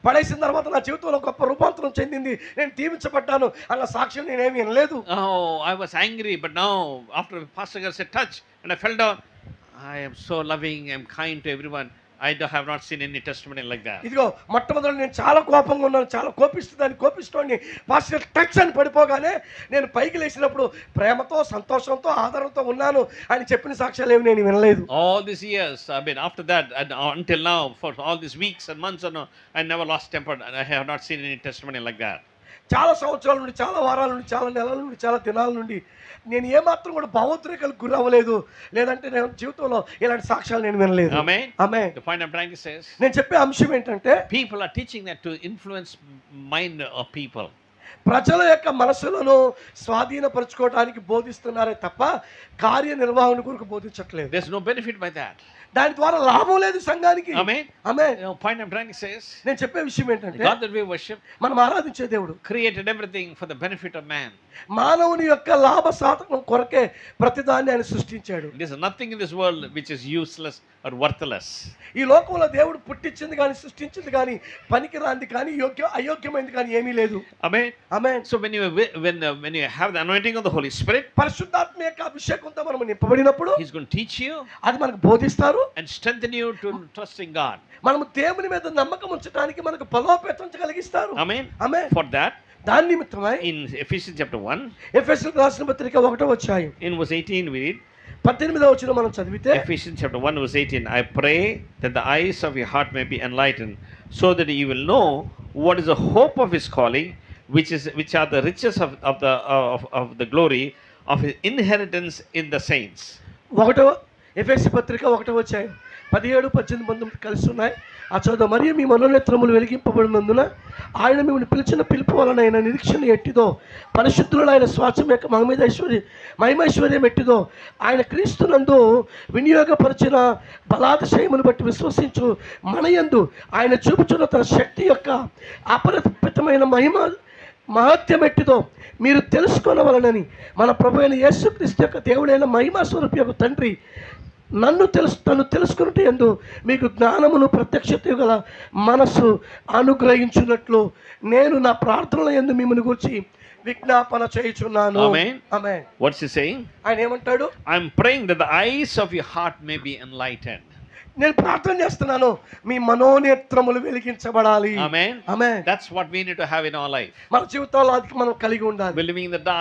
A: పడేసిన తర్వాత నా జీవితంలో గొప్ప రూపాంతరం చెందింది, నేను దీవించబడ్డాను అన్న సాక్ష్యం నేనేమి వినలేదు.
B: Oh, I was angry, but now after Pastor Guru said touch and I fell down, I am so loving, I'm kind to everyone. I have not seen any testimony like that.
A: ఇదిగో మొట్టమొదటి నేను చాలా కోపంగా ఉన్నాను, చాలా కోపిస్తోండి పాస్టర్ టచ్ అని పడిపోగానే నేను పైకి లేచినప్పుడు ప్రేమతో, సంతోషంతో, ఆదరణతో ఉన్నాను అని చెప్పిన సాక్ష్యాలు ఏమి నేను వినలేదు.
B: All these years, I mean, after that, and until now, for all these weeks and months, I never lost temper, and I have not seen any testimony like that.
A: చాలా సంవత్సరాల నుండి, చాలా వారాల నుండి, చాలా నెలల నుండి, చాలా దినాల నుండి నేను ఏమాత్రం కూడా భావోద్రేకాలకు గురి అవ్వలేదు, లేదంటే నేను జీవితంలో ఇలాంటి సాక్ష్యాలు నేను వినలేదు.
B: Amen.
A: Amen.
B: The point I'm trying to say is,
A: నేను చెప్పే అంశం ఏంటంటే
B: people are teaching that to influence mind of people.
A: ప్రజల యొక్క మనసులను స్వాధీనపరచుకోవడానికి బోధిస్తున్నారే తప్ప కార్యనిర్వహణ కొరకు బోధించట్లేదు.
B: There's no benefit by that.
A: దాని ద్వారా లాభం లేదు సంఘానికి.
B: Amen.
A: Amen.
B: The point I'm trying to say is,
A: నేను చెప్పే విషయం
B: the
A: ఏంటంటే
B: God that we worship
A: మనం ఆరాధించే దేవుడు
B: created everything for the benefit of man.
A: మానవుని యొక్క లాభ సాధకం కొరకే ప్రతిదాన్ని ఆయన సృష్టించాడు.
B: There's nothing in this world which is useless or worthless.
A: ఈ లోకంలో దేవుడు పుట్టించింది కానీ, సృష్టించింది కానీ, పనికిరాంది కానీ, అయోగ్యమైనది కానీ ఏమీ లేదు.
B: Amen.
A: Amen.
B: So when you have the anointing of the Holy Spirit,
A: పరిశుద్ధాత్మ యొక్క అభిషేకంతో మనం నింపబడినప్పుడు
B: He's going to teach you
A: అది మనకు బోధిస్తారు.
B: and strengthen you to trust in God.
A: మనము దేవుని మీద నమ్మకం ఉంచడానికి మనకు బలోపేతం కలిగిస్తారు.
B: Amen.
A: ఆమేన్.
B: For that,
A: దాని నిమిత్తమై
B: in Ephesians chapter 1,
A: ఎఫెసీయులకు రాసిన పత్రిక 1వ అధ్యాయం
B: in verse 18 we read,
A: 18వ వచనం మనం చదివితే,
B: Ephesians chapter 1 verse 18, I pray that the eyes of your heart may be enlightened, so that you will know what is the hope of His calling, which are the riches of the glory of His inheritance in the saints.
A: ఎఫెసీ పత్రిక 1వ అధ్యాయం 17, 18, 19 కలిసి ఉన్నాయి. ఆ చదువు. మరియు మీ మనోనేత్రములు వెలిగింపబడినందున ఆయన మిమ్మల్ని పిలిచిన పిలుపు వలన ఆయన నిరీక్షణ ఎట్టిదో, పరిశుద్ధులను ఆయన శ్వాసం యొక్క మహిమైశ్వర్యం ఎట్టిదో, ఆయన క్రీస్తునందు వినియోగపరిచిన బలాతిశయమును బట్టి విశ్వసించు మనయందు ఆయన చూపుచున్న తన శక్తి యొక్క అపరిమితమైన మహత్యం ఎట్టిదో మీరు తెలుసుకొనవలనని మన ప్రభు అయిన యేసుక్రీస్తు యొక్క దేవుడైన మహిమా స్వరూపి యొక్క తండ్రి తను తెలుసుకున్నట్టు యందు మీకు జ్ఞానమును ప్రత్యక్షత గల మనస్సు అనుగ్రహించున్నట్లు నేను నా ప్రార్థనల యందు మిమ్మల్ని గురించి విజ్ఞాపన చేయుచున్నాను.
B: Amen.
A: Amen.
B: What's he saying?
A: ఆయన ఏమంటాడు?
B: I'm praying that the eyes of your heart may be enlightened.
A: నేను ప్రార్థన చేస్తున్నాను, మీ మనోనేత్రములు వెలిగించబడాలి.
B: Amen.
A: Amen.
B: That's what we need to have in our life.
A: మన జీవితంలో అది మనం కలిగి ఉండాలి.
B: We're living in the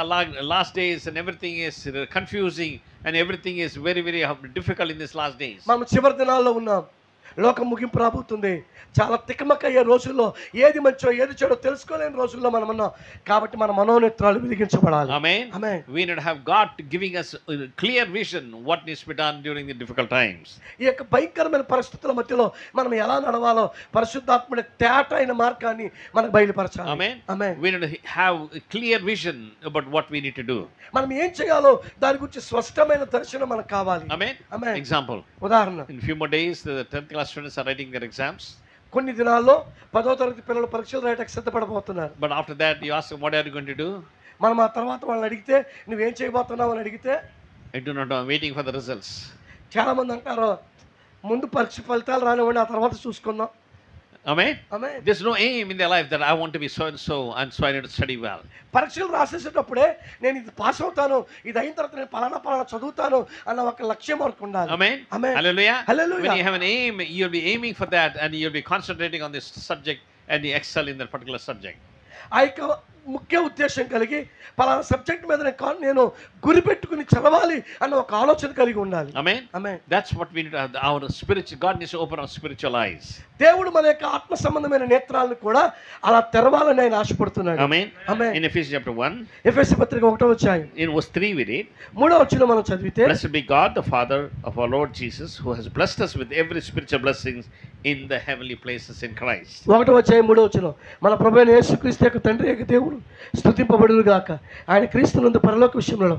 B: last days and everything is confusing and everything is very, very difficult in these last days.
A: మనం చివరి దినాల్లో ఉన్నాం. లోకం ముగింపు రాబోతుంది. చాలా తికమకయ్యే రోజుల్లో ఏది మంచో ఏది చెడో తెలుసుకోలేని రోజుల్లో మనం ఉన్నాం. కాబట్టి మన మనోనేత్రాలు వెలిగించబడాలి.
B: Amen.
A: Amen.
B: We need to have God giving us a clear vision what needs to be done during the difficult times.
A: ఈ యొక్క భయంకరమైన పరిస్థితుల మధ్యలో మనం ఎలా నడవాలో పరిశుద్ధాత్ముడి తేటైన మార్గాన్ని మనకు బయలుపరచాలి.
B: Amen.
A: Amen.
B: We need to have a clear vision about what we need to do.
A: మనం ఏం చేయాలో దాని గురించి స్పష్టమైన దర్శనం మనకు కావాలి.
B: Amen.
A: Amen.
B: Example.
A: ఉదాహరణ,
B: In a few more days the 10th class students are writing their exams.
A: కొన్ని దినాల్లో 10వ తరగతి పిల్లలు పరీక్షలు రాయడానికి సిద్ధపడబోతున్నారు.
B: But after that you ask them, what are you going to do?
A: మనం ఆ తర్వాత వాళ్ళని అడిగితే నువ్వేం చేయబోతున్నావు అని అడిగితే,
B: I do not know, I'm waiting for the results.
A: చాలామంది అంటారు ముందు పరీక్ష ఫలితాలు రానివ్వండి, ఆ తర్వాత చూసుకుందాం.
B: Amen.
A: ఆమె
B: There's no aim in their life that I want to be so and so I need to study well.
A: పరీక్షలు రాసేసేటప్పుడే నేను ఇది పాస్ అవుతాను, ఇది అయిన తర్వాత నేను పలానా చదువుతాను అన్న ఒక లక్ష్యం వరకు ఉండాలి.
B: Amen.
A: Amen.
B: Hallelujah.
A: Hallelujah.
B: When you have an aim, you'll be aiming for that and you'll be concentrating on this subject and you excel in that particular subject.
A: ఆ యొక్క ముఖ్య ఉద్దేశం కలిగి పలానా సబ్జెక్ట్ మీద నేను గురి పెట్టుకుని చదవాలి అన్న ఒక ఆలోచన కలిగి ఉండాలి.
B: Amen.
A: ఆమె
B: That's what we need to have. Our spiritual God needs to open our spiritual eyes.
A: దేవుడు మన యొక్క ఆత్మ సంబంధమైన నేత్రాలను కూడా అలా తెరవాలని ఆయన ఆశపడుతున్నాడు.
B: Amen.
A: Amen.
B: In Ephesians chapter 1,
A: ఎఫెసీ పత్రిక 1వ అధ్యాయం
B: in verse 3 we read,
A: 3వ వచనం మనం చదివితే,
B: Blessed be God the Father of our Lord Jesus, who has blessed us with every spiritual blessings in the heavenly places in Christ.
A: 1వ అధ్యాయం 3వ వచనం, మన ప్రభువైన యేసుక్రీస్తు యొక్క తండ్రి యొక్క దేవుడు స్తుతింపబడును గాక, ఆయన క్రీస్తునందు పరలోక విషయంలో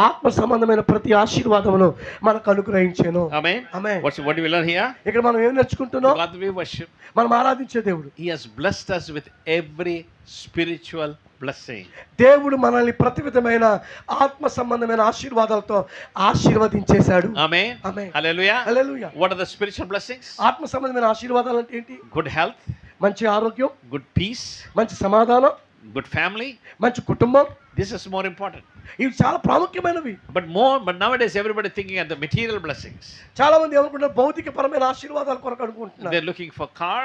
A: ఆత్మ సంబంధమైన ప్రతి ఆశీర్వాదమును మనకు అనుగ్రహించెను.
B: Amen.
A: Amen.
B: What do we learn here?
A: ఇక్కడ మనం ఏం నేర్చుకుంటున్నాం?
B: God we worship.
A: మనం ఆరాధించే దేవుడు,
B: He has blessed us with every spiritual blessing.
A: దేవుడు మనల్ని ప్రతి విధమైన ఆత్మ సంబంధమైన ఆశీర్వాదాలతో ఆశీర్వదించేశాడు.
B: Amen.
A: Amen.
B: Hallelujah.
A: Hallelujah.
B: What are the spiritual blessings?
A: ఆత్మ సంబంధమైన ఆశీర్వాదాలు అంటే ఏంటి?
B: Good health,
A: మంచి ఆరోగ్యం,
B: good peace,
A: మంచి సమాధానం,
B: good family.
A: మంచి కుటుంబం.
B: This is more important.
A: ఇవి చాలా ప్రాముఖ్యమైనవి.
B: But nowadays everybody thinking at the material blessings.
A: చాలా మంది ఏమనుకుంటారు, భౌతికపరమైన ఆశీర్వాదాల కొరకు అనుకుంటున్నారు.
B: They're looking for car.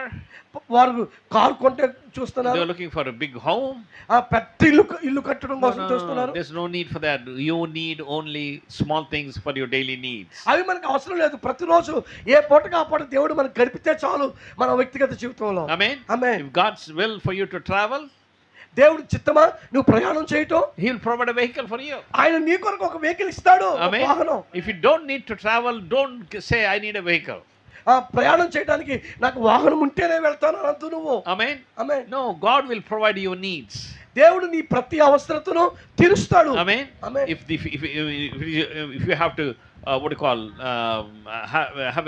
A: వారు కారు కొంటే చూస్తున్నారు,
B: They're looking for a big home.
A: ఆ పెద్ద ఇల్లు కట్టడం కోసం చూస్తున్నారు.
B: There's no need for that. You need only small things for your daily needs.
A: అవి మనకు అవసరం లేదు. ప్రతిరోజు ఏ పూటగా ఆ పూట దేవుడు మనకు గడిపితే చాలు మన వ్యక్తిగత జీవితంలో.
B: Amen.
A: Amen.
B: If God's will for you to travel,
A: దేవుడి చిత్తమా నువ్వు ప్రయాణం చేయటం,
B: He will provide a vehicle for you.
A: ఆయన నీ కొరకు ఒక వెహికల్ ఇస్తాడు, ఒక
B: Amen.
A: వాహనం.
B: If you don't need to travel, don't say I need a vehicle.
A: ఆ ప్రయాణం చేయడానికి నాకు వాహనం ఉంటేనే వెళ్తాను అనొద్దు నువ్వు.
B: Amen.
A: Amen.
B: No, God will provide your needs.
A: దేవుడు నీ ప్రతి అవసరతను తీరుస్తాడు.
B: Amen.
A: Amen.
B: If you have to what do you call have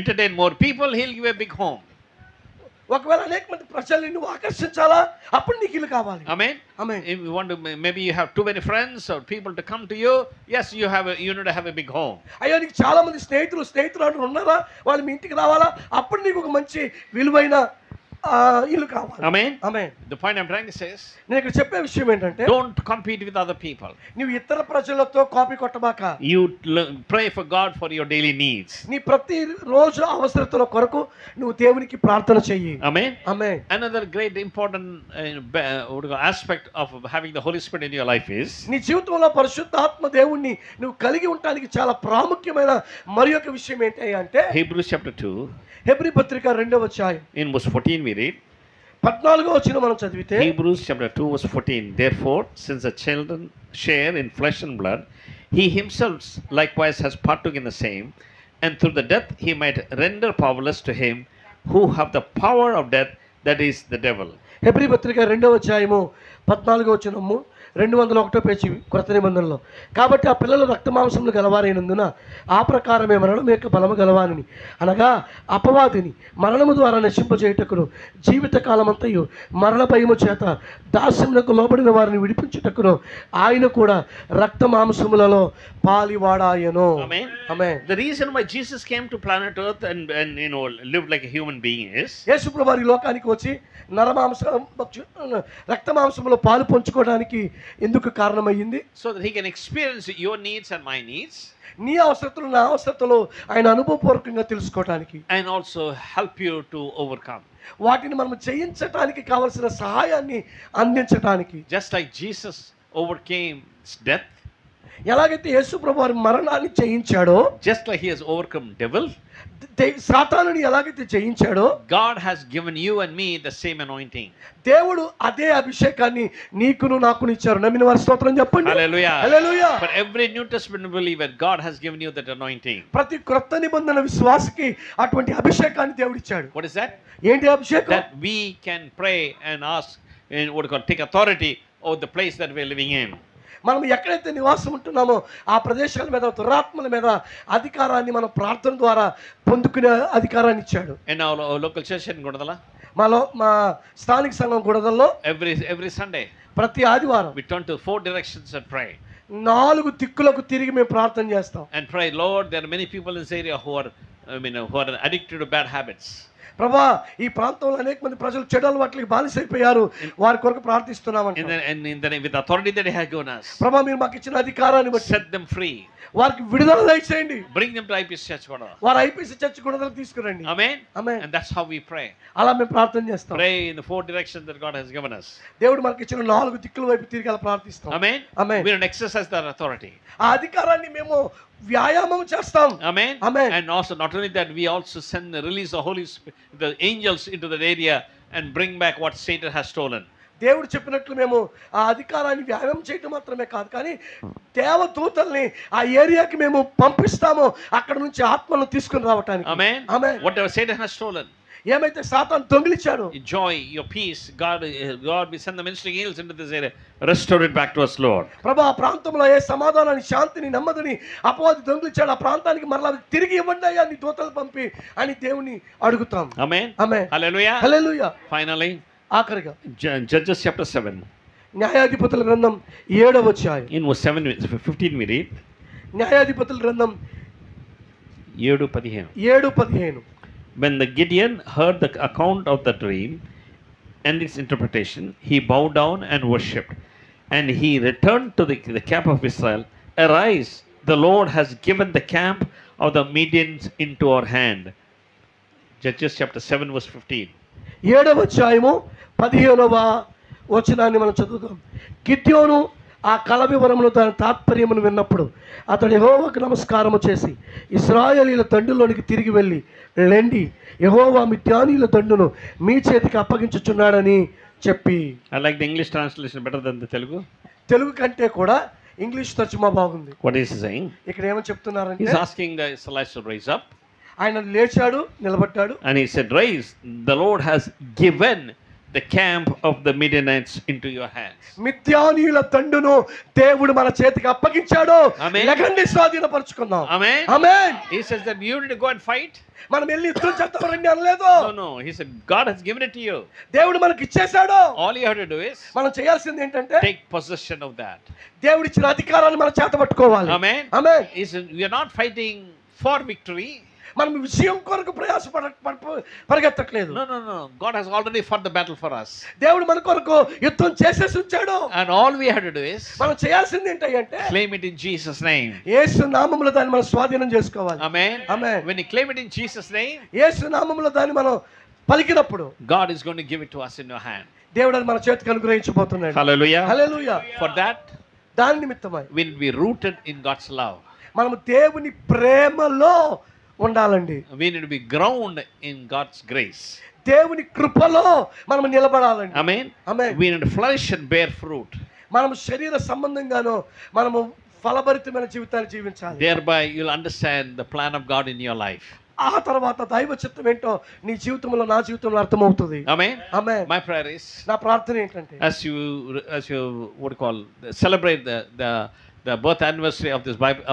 B: entertain more people, He'll give a big home.
A: ఒకవేళ అనేక మంది ప్రజల్ని నువ్వు ఆకర్షించాలా, అప్పుడు నీకు ఇల్లు కావాలి.
B: Amen.
A: Amen.
B: If you want to, maybe you have too many friends or people to come to you. Yes, you need to have a big home.
A: అయ్యో నీకు చాలా మంది స్నేహితులు ఉన్నారా, వాళ్ళు మీ ఇంటికి రావాలా, అప్పుడు నీకు ఒక మంచి విలువైన ఇల్లు కావాలి.
B: Amen.
A: Amen.
B: The point I'm trying to say is,
A: నేను ఇక్కడ చెప్పే విషయం ఏంటంటే,
B: don't compete with other people.
A: నువ్వు ఇతర ప్రజలతో copy కొట్టబాక.
B: You pray for God for your daily needs.
A: నీ ప్రతి రోజు అవసరతల కొరకు నువ్వు దేవునికి ప్రార్థన చెయ్యి.
B: Amen.
A: Amen.
B: Another great important aspect of having the Holy Spirit in your life is,
A: నీ జీవితంలో పరిశుద్ధాత్మ దేవుణ్ణి నువ్వు కలిగి ఉండడానికి చాలా ప్రాముఖ్యమైన మరి ఒక విషయం ఏంటి అంటే,
B: Hebrews chapter 2,
A: హెబ్రీ పత్రిక 2వ అధ్యాయం
B: in verse 14 we read,
A: 14వ వచనం మనం చదివితే,
B: Hebrews chapter 2 verse 14, therefore since the children share in flesh and blood, he himself likewise has partook in the same, and through the death he might render powerless to him who have the power of death, that is the devil.
A: Hebrew పత్రిక 2వ అధ్యాయము 14వ వచనము 201 పేజీ కొత్త నిబంధనలో, కాబట్టి ఆ పిల్లలు రక్తమాంసములు గలవారైనందున ఆ ప్రకారమే మరణం యొక్క బలము గలవానిని, అనగా అపవాదిని మరణము ద్వారా నశింపజేయుటకును జీవితకాలమంతయు మరణ భయము చేత దాస్యమునకు లోబడిన వారిని విడిపించుటకును ఆయన కూడా రక్తమాంసములలో పాలివాడాయను.
B: Amen.
A: Amen.
B: The reason why Jesus came to planet Earth and lived like a human being is,
A: యేసు ప్రభువు ఈ లోకానికి వచ్చి రక్తమాంసములో పాలు పంచుకోవడానికి ఎందుకు కారణమయ్యింది?
B: so that he can experience your needs and my needs,
A: నీ అవసరతలు నా అవసరతలు ఆయన అనుభవపూర్వకంగా తెలుసుకోవడానికి,
B: and also help you to overcome.
A: వాటిని మనం చేయించడానికి కావలసిన సహాయాన్ని అందించడానికి.
B: Just like Jesus overcame death,
A: ఎలాగైతే యేసు ప్రభువు వారి మరణాన్ని జయించాడో,
B: just like he has overcome devil,
A: సాతానుని ఎలాగైతే జయించాడో,
B: God has given you and me the same anointing.
A: దేవుడు అదే అభిషేకాన్ని నీకును నాకును ఇచ్చారు. నమ్మిన వారి స్తోత్రం చెప్పండి.
B: Hallelujah.
A: Hallelujah.
B: For every New Testament believer, God has given you that anointing.
A: ప్రతి క్రొత్త నిబంధన విశ్వాసికి అటువంటి అభిషేకాన్ని దేవుడు ఇచ్చాడు.
B: What is that?
A: ఏంటి అభిషేకం?
B: That we can pray and ask and take authority over the place that we are living in.
A: మనం ఎక్కడైతే నివాసం ఉంటున్నామో ఆ ప్రదేశాల మీద, దురాత్మల మీద అధికారాన్ని మనం ప్రార్థన ద్వారా పొందుకునే అధికారాన్ని ఇచ్చాడు.
B: In our local church in Gudadala,
A: మా స్థానిక సంఘం గుడదల్లో
B: every Sunday
A: ప్రతి ఆదివారం
B: we turn to 4 directions and pray.
A: 4 దిక్కులకు తిరిగి మేము ప్రార్థన చేస్తాం.
B: And pray, Lord, there are many people in this area who are who are addicted to bad habits.
A: ప్రభా ఈ ప్రాంతంలో అనేక మంది ప్రజలు చెడు అలవాట్లకి బానిసైపోయారు, వారి కొరకు ప్రార్థిస్తున్నామంట.
B: With the authority that He has given us,
A: ప్రభా మీరు మాకు ఇచ్చిన అధికారాన్ని బట్టి
B: set them free.
A: వారికి విడుదల దయచేయండి.
B: Bring them to IPC Church.
A: వారు ఐపీసీ చర్చ్ గుణదలకు తీసుకురండి.
B: Amen.
A: Amen.
B: And that's how we pray.
A: అలా మేము ప్రార్థన చేస్తాం.
B: Pray in the 4 directions that God has given us.
A: దేవుడు మనకి ఇచ్చిన 4 దిక్కుల వైపు తిరిగి అలా ప్రార్థిస్తాం.
B: Amen.
A: Amen.
B: We don't exercise that authority.
A: ఆ అధికారాన్ని మేము వ్యాయామం చేస్తాం.
B: Amen.
A: Amen.
B: And also not only that, we also release the Holy Spirit, the angels into that area and bring back what Satan has stolen.
A: దేవుడు చెప్పినట్లు మేము ఆ అధికారాన్ని వ్యాయామం చేయటం మాత్రమే కాదు, కానీ దేవదూతల్ని ఆ ఏరియాకి మేము పంపిస్తాము, అక్కడ నుంచి ఆత్మను తీసుకుని రావటానికి.
B: Amen.
A: Amen.
B: Whatever Satan has stolen,
A: ఏమైతే సాతాను దొంగిలించాడు,
B: your joy, your peace, God, we send the ministering angels into this area. Restore it back to us, Lord.
A: ప్రభా ఆ ప్రాంతంలో ఏ సమాధానాన్ని, శాంతిని, నెమ్మదిని అపవాది దొంగిలించాడు, ఆ ప్రాంతానికి మరలా తిరిగి ఇవ్వండి అయ్యా నీ దూతలు పంపి అని దేవుని అడుగుతాం.
B: Amen.
A: ఆమేన్.
B: Hallelujah.
A: హల్లెలూయా.
B: Finally,
A: ఆఖరిగా
B: Judges chapter 7.
A: న్యాయాధిపతుల గ్రంథం 7వ అధ్యాయం.
B: In verse 15 we read.
A: న్యాయాధిపతుల గ్రంథం 7:15.
B: When the Gideon heard the account of the dream and its interpretation, he bowed down and worshipped. And he returned to the camp of Israel. Arise, the Lord has given the camp of the Midians into our hand. Judges chapter 7 verse 15.
A: 7వ అధ్యాయము 15వ వచనాన్ని మనం చదువుతాం. గిద్యోను ఆ కల వివరమును దాని తాత్పర్యమును విన్నప్పుడు అతడు యెహోవాకు నమస్కారము చేసి ఇశ్రాయేలీయుల దండులోనికి తిరిగి వెళ్ళి లెండి, యెహోవా మిద్యానీయుల దండును మీ చేతికి అప్పగించుచున్నాడని చెప్పి.
B: I like the English translation better than the Telugu.
A: Telugu కంటే కూడా ఇంగ్లీష్ తర్జుమా బాగుంది.
B: What is he saying?
A: ఇక్కడ ఏమని చెప్తున్నారంటే,
B: He's asking the Israelites to rise up.
A: ఆయన లేచాడు, నిలబడ్డాడు.
B: And he said, rise, the Lord has given the camp of the Midianites into your hands.
A: మిద్యానీయుల దండును దేవుడు మన చేతికి అప్పగించాడు.
B: Amen.
A: లెగండి, స్వాధీనపరచుకుందాం.
B: Amen.
A: Amen.
B: He says that you need to go and fight.
A: మనం వెళ్ళి యుద్ధం చేద్దాం రండి అనలేదు.
B: No. He said God has given it to you.
A: దేవుడు మనకి ఇచ్చేశాడు.
B: All you have to do is
A: మనం చేయాల్సింది ఏంటంటే
B: take possession of that.
A: దేవుడు ఇచ్చిన అధికారాన్ని మన చేత పట్టుకోవాలి.
B: Amen.
A: Amen.
B: We are not fighting for victory.
A: మనం విజయం కొరకు పరిగెత్తట్లేదు.
B: No. God has already fought the battle for us.
A: దేవుడు మన కొరకు యుద్ధం చేసేసి ఉంచాడు.
B: And all we have to do is
A: మనం చేయాల్సింది ఏంటంటే
B: claim it in Jesus' name.
A: యేసు నామములో దాన్ని మనం స్వాధీనం చేసుకోవాలి.
B: Amen.
A: Amen.
B: When you claim it in Jesus' name,
A: యేసు నామములో దాన్ని మనం పలికినప్పుడు
B: God is going to give it to us in your hand.
A: దేవుడు అది మన చేతికి అనుగ్రహించబోతున్నాడు.
B: Hallelujah.
A: హల్లెలూయా.
B: For that,
A: దాని నిమిత్తమై
B: we will be rooted in God's love.
A: మనం దేవుని ప్రేమలో ఉండాలండి.
B: We need to be grounded in God's grace.
A: దేవుని కృపలో మనం నిలబడాలండి.
B: Amen.
A: Amen.
B: We need to flourish and bear fruit.
A: మనం శరీర సంబంధంగానో మనము ఫలభరితమైన జీవితాన్ని జీవించాలి.
B: Thereby you'll understand the plan of God in your life.
A: ఆ తర్వాత దైవ చిత్తం ఏంటో నీ జీవితంలో, నా జీవితంలో అర్థమవుతుంది.
B: Amen.
A: Amen.
B: My prayer is,
A: నా ప్రార్థన ఏంటంటే,
B: as you what do you call, celebrate the birth anniversary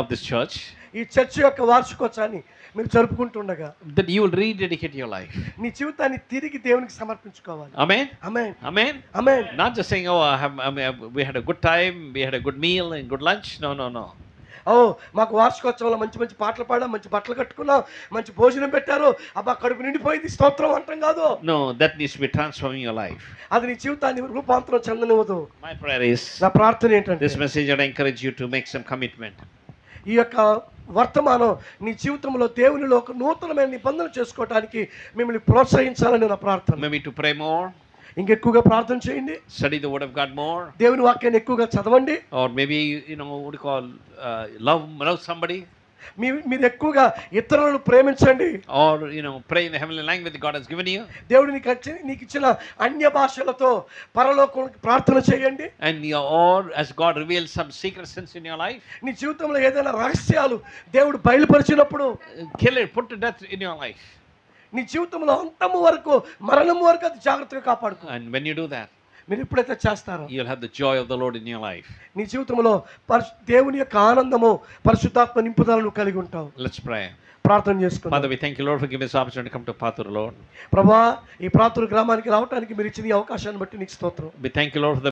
B: of this church,
A: ఈ చర్చ్ యొక్క వార్షికోత్సవాన్ని మీరు జరుపుకుంటుండగా
B: that you will rededicate your life.
A: నీ జీవితాన్ని తిరిగి దేవునికి సమర్పించుకోవాలి.
B: Amen.
A: Amen.
B: Amen.
A: Amen.
B: Not just saying, oh, we had a good time, we had a good meal and good lunch. No.
A: మాకు వార్షికోత్సవంలో మంచి మంచి పాటలు పాడాం, మంచి బట్టలు కట్టుకున్నాం, మంచి భోజనం పెట్టారు, అబ్బా కడుపు నిండిపోయింది, స్తోత్రం అంటాం కాదు.
B: No, that needs to be transforming your life.
A: అది నీ జీవితాన్ని రూపాంతరం చెందనివ్వదు.
B: My prayer is,
A: నా ప్రార్థన ఏంటంటే,
B: this message I encourage you to make some commitment.
A: ఈ యొక్క వర్తమానం నీ జీవితంలో దేవునిలో ఒక నూతనమైన నిబంధన చేసుకోవడానికి మిమ్మల్ని ప్రోత్సహించాలని నా ప్రార్థన.
B: Maybe to pray more,
A: ఇంకెక్కువగా ప్రార్థన చేయండి,
B: study the word of God more,
A: దేవుని వాక్యాన్ని ఎక్కువగా చదవండి,
B: or maybe what do you call, love somebody,
A: మీరు ఎక్కువగా ఇతరులను ప్రేమించండి,
B: or pray in the heavenly language that God has given you,
A: దేవుడు నీకు ఇచ్చిన అన్య భాషలతో పరలోకానికి ప్రార్థన చేయండి.
B: and or as God reveals some secret sins in your life,
A: నీ జీవితంలో ఏదైనా రహస్యాలు దేవుడు బయలుపరిచినప్పుడు
B: kill it, put to death in your life.
A: నీ జీవితంలో అంతము వరకు, మరణం వరకు అది జాగ్రత్తగా కాపాడుకో.
B: And when you do that,
A: మీరు ఎప్పుడైతే చేస్తారో
B: you'll have the joy of the Lord in your life.
A: నీ జీవితంలో దేవుని యొక్క ఆనందము, పరిశుద్ధాత్మ నింపుదలను కలిగి ఉంటావు.
B: Let's pray.
A: ప్రార్థన చేసుకుందాం.
B: Father, we thank you, Lord, for giving us the opportunity to come to Pathur, Lord.
A: ప్రభువా, ఈ ప్రాతురు గ్రామానికి రావడానికి మీరు ఇచ్చిన ఈ అవకాశాన్ని బట్టి నీకు స్తోత్రం.
B: We thank you, Lord, for the